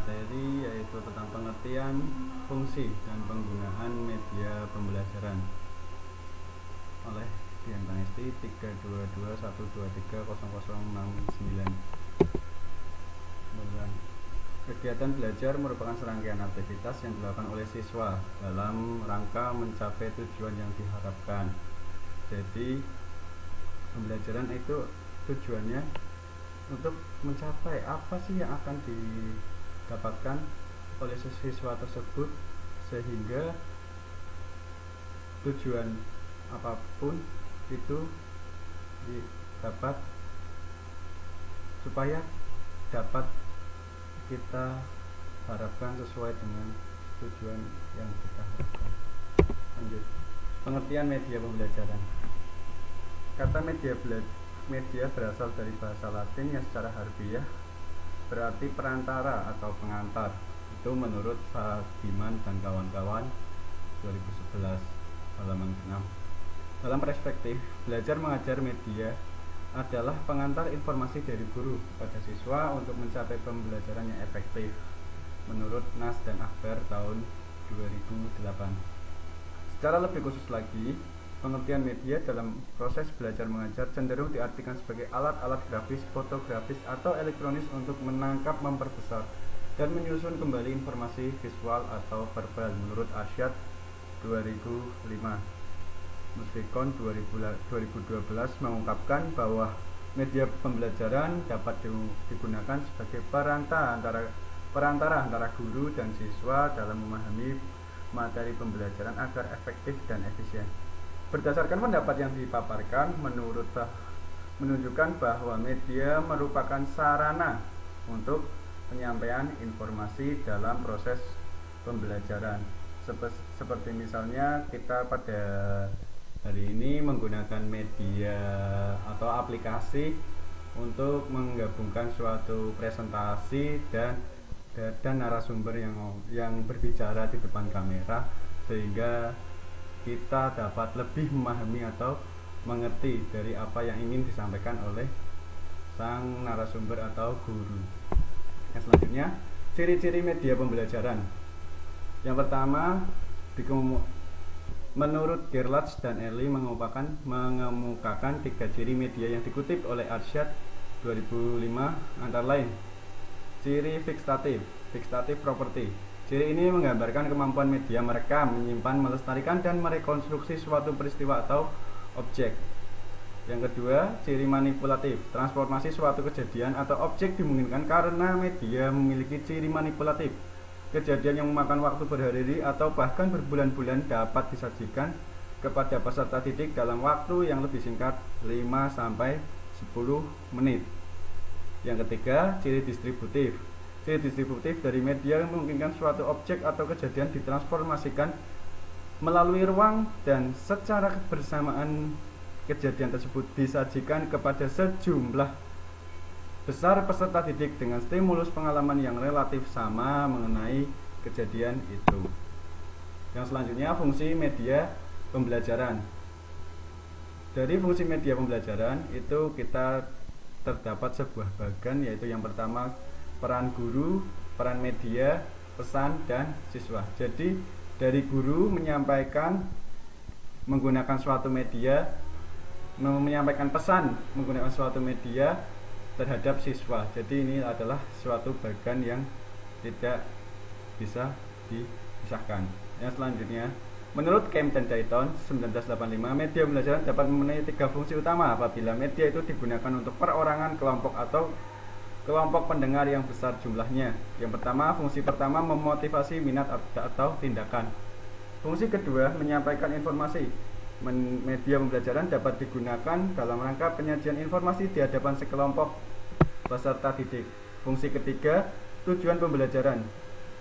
materi yaitu tentang pengertian fungsi dan penggunaan media pembelajaran oleh Dian Panesti 32212300069. Kegiatan belajar merupakan serangkaian aktivitas yang dilakukan oleh siswa dalam rangka mencapai tujuan yang diharapkan. Jadi pembelajaran itu tujuannya untuk mencapai apa sih yang akan didapatkan oleh siswa tersebut, sehingga tujuan apapun itu dapat supaya dapat kita harapkan sesuai dengan tujuan yang kita harapkan. Lanjut, pengertian media pembelajaran. Kata media berasal dari bahasa Latin yang secara harfiah berarti perantara atau pengantar. Itu menurut Sabiman dan kawan-kawan 2011 halaman 6. Dalam perspektif belajar mengajar, media adalah pengantar informasi dari guru pada siswa untuk mencapai pembelajaran yang efektif menurut Nas dan Akbar tahun 2008. Secara lebih khusus lagi, pengertian media dalam proses belajar mengajar cenderung diartikan sebagai alat-alat grafis, fotografis, atau elektronis untuk menangkap, memperbesar, dan menyusun kembali informasi visual atau verbal menurut Arsyad 2005. Musfikon 2012 mengungkapkan bahwa media pembelajaran dapat digunakan sebagai perantara antara guru dan siswa dalam memahami materi pembelajaran agar efektif dan efisien. Berdasarkan pendapat yang dipaparkan, menunjukkan bahwa media merupakan sarana untuk penyampaian informasi dalam proses pembelajaran. Seperti misalnya kita pada hari ini menggunakan media atau aplikasi untuk menggabungkan suatu presentasi dan narasumber yang berbicara di depan kamera, sehingga kita dapat lebih memahami atau mengerti dari apa yang ingin disampaikan oleh sang narasumber atau guru. Yang selanjutnya, ciri-ciri media pembelajaran. Yang pertama, menurut Gerlach dan Early mengemukakan 3 ciri media yang dikutip oleh Arsyad 2005, antara lain ciri fixative property. Ciri ini menggambarkan kemampuan media merekam, menyimpan, melestarikan, dan merekonstruksi suatu peristiwa atau objek. Yang kedua, ciri manipulatif. Transformasi suatu kejadian atau objek dimungkinkan karena media memiliki ciri manipulatif. Kejadian yang memakan waktu berhari-hari atau bahkan berbulan-bulan dapat disajikan kepada peserta didik dalam waktu yang lebih singkat, 5-10 menit. Yang ketiga, ciri distributif. Ciri distributif dari media memungkinkan suatu objek atau kejadian ditransformasikan melalui ruang dan secara bersamaan kejadian tersebut disajikan kepada sejumlah besar peserta didik dengan stimulus pengalaman yang relatif sama mengenai kejadian itu. Yang selanjutnya, fungsi media pembelajaran. Dari fungsi media pembelajaran itu kita terdapat sebuah bagian, yaitu yang pertama peran guru, peran media, pesan, dan siswa. Jadi dari guru menyampaikan menggunakan suatu media, menyampaikan pesan menggunakan suatu media terhadap siswa. Jadi ini adalah suatu bagian yang tidak bisa dipisahkan. Yang selanjutnya, menurut Kemp dan Dayton 1985, media pembelajaran dapat memenuhi 3 fungsi utama apabila media itu digunakan untuk perorangan kelompok atau kelompok pendengar yang besar jumlahnya. Yang pertama, fungsi pertama memotivasi minat atau tindakan. Fungsi kedua, menyampaikan informasi. Media pembelajaran dapat digunakan dalam rangka penyajian informasi di hadapan sekelompok peserta didik. Fungsi ketiga, tujuan pembelajaran.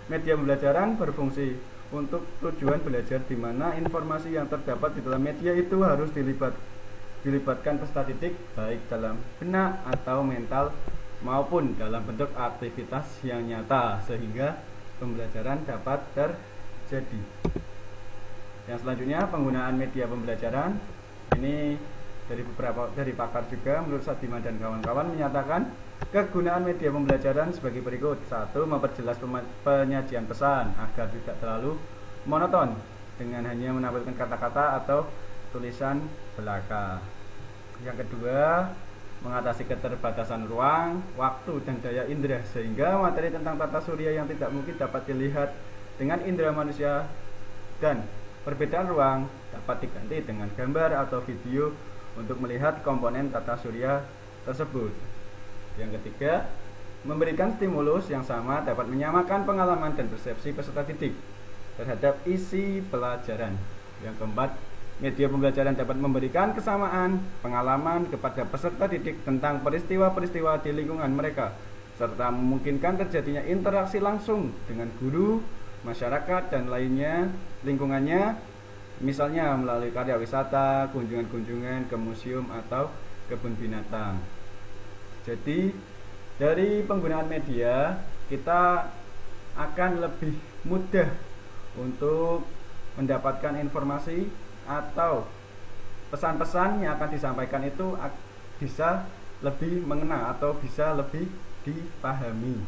Media pembelajaran berfungsi untuk tujuan belajar, di mana informasi yang terdapat di dalam media itu harus dilibatkan peserta didik baik dalam benak atau mental maupun dalam bentuk aktivitas yang nyata, sehingga pembelajaran dapat terjadi. Yang selanjutnya, penggunaan media pembelajaran. Ini dari pakar juga, menurut Sabiman dan kawan-kawan menyatakan Kegunaan media pembelajaran sebagai berikut. 1. Memperjelas penyajian pesan agar tidak terlalu monoton dengan hanya menampilkan kata-kata atau tulisan belaka. Yang kedua, mengatasi keterbatasan ruang, waktu, dan daya indera sehingga materi tentang tata surya yang tidak mungkin dapat dilihat dengan indera manusia dan perbedaan ruang dapat diganti dengan gambar atau video untuk melihat komponen tata surya tersebut. Yang ketiga, memberikan stimulus yang sama dapat menyamakan pengalaman dan persepsi peserta didik terhadap isi pelajaran. Yang keempat, media pembelajaran dapat memberikan kesamaan pengalaman kepada peserta didik tentang peristiwa-peristiwa di lingkungan mereka, serta memungkinkan terjadinya interaksi langsung dengan guru, masyarakat, dan lainnya lingkungannya, misalnya melalui karya wisata, kunjungan-kunjungan ke museum atau kebun binatang. Jadi dari penggunaan media kita akan lebih mudah untuk mendapatkan informasi atau pesan-pesan yang akan disampaikan itu bisa lebih mengena atau bisa lebih dipahami.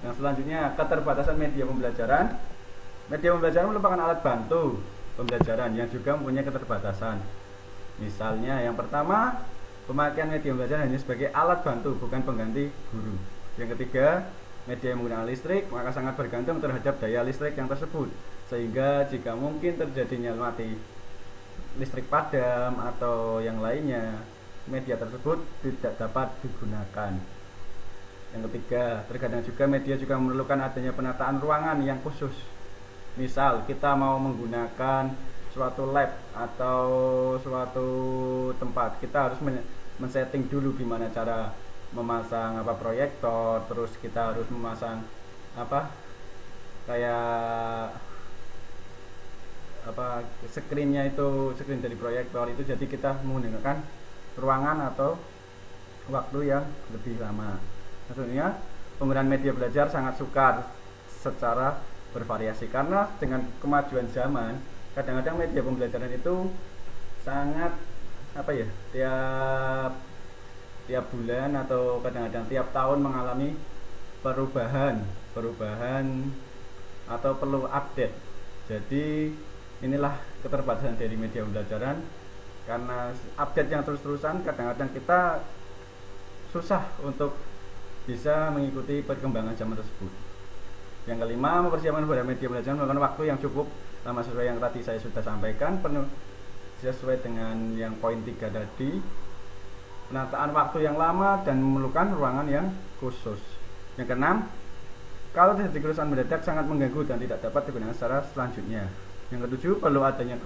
Yang selanjutnya, keterbatasan media pembelajaran. Media pembelajaran merupakan alat bantu pembelajaran yang juga mempunyai keterbatasan. Misalnya yang pertama, pemakaian media pembelajaran hanya sebagai alat bantu, bukan pengganti guru. Yang ketiga, media yang menggunakan listrik maka sangat bergantung terhadap daya listrik yang tersebut, sehingga jika mungkin terjadinya mati listrik padam atau yang lainnya, media tersebut tidak dapat digunakan. Yang ketiga, terkadang juga media juga memerlukan adanya penataan ruangan yang khusus. Misal kita mau menggunakan suatu lab atau suatu tempat, kita harus men-setting dulu gimana cara memasang proyektor, terus kita harus memasang kayak screennya itu, screen dari proyektor itu, jadi kita menggunakan ruangan atau waktu yang lebih lama. Tentunya penggunaan media belajar sangat sukar secara bervariasi karena dengan kemajuan zaman kadang-kadang media pembelajaran itu sangat tiap bulan atau kadang-kadang tiap tahun mengalami perubahan atau perlu update. Jadi inilah keterbatasan dari media pembelajaran, karena update yang terus-terusan kadang-kadang kita susah untuk bisa mengikuti perkembangan zaman tersebut. Yang kelima, mempersiapkan pada media belajar menggunakan waktu yang cukup lama sesuai yang tadi saya sudah sampaikan, penuh sesuai dengan yang poin 3 tadi. Penataan waktu yang lama dan memerlukan ruangan yang khusus. Yang keenam, kalau terjadi kerusakan mendadak sangat mengganggu dan tidak dapat digunakan secara selanjutnya. Yang ketujuh, perlu adanya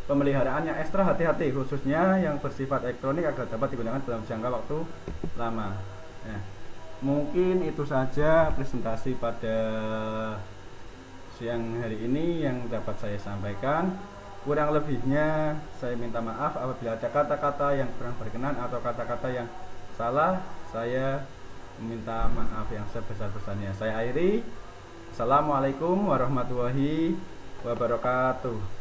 pemeliharaan yang ekstra hati-hati, khususnya yang bersifat elektronik agar dapat digunakan dalam jangka waktu lama. Nah, mungkin itu saja presentasi pada siang hari ini yang dapat saya sampaikan. Kurang lebihnya saya minta maaf apabila ada kata-kata yang kurang berkenan atau kata-kata yang salah. Saya meminta maaf yang sebesar-besarnya. Saya akhiri. Assalamualaikum warahmatullahi wabarakatuh.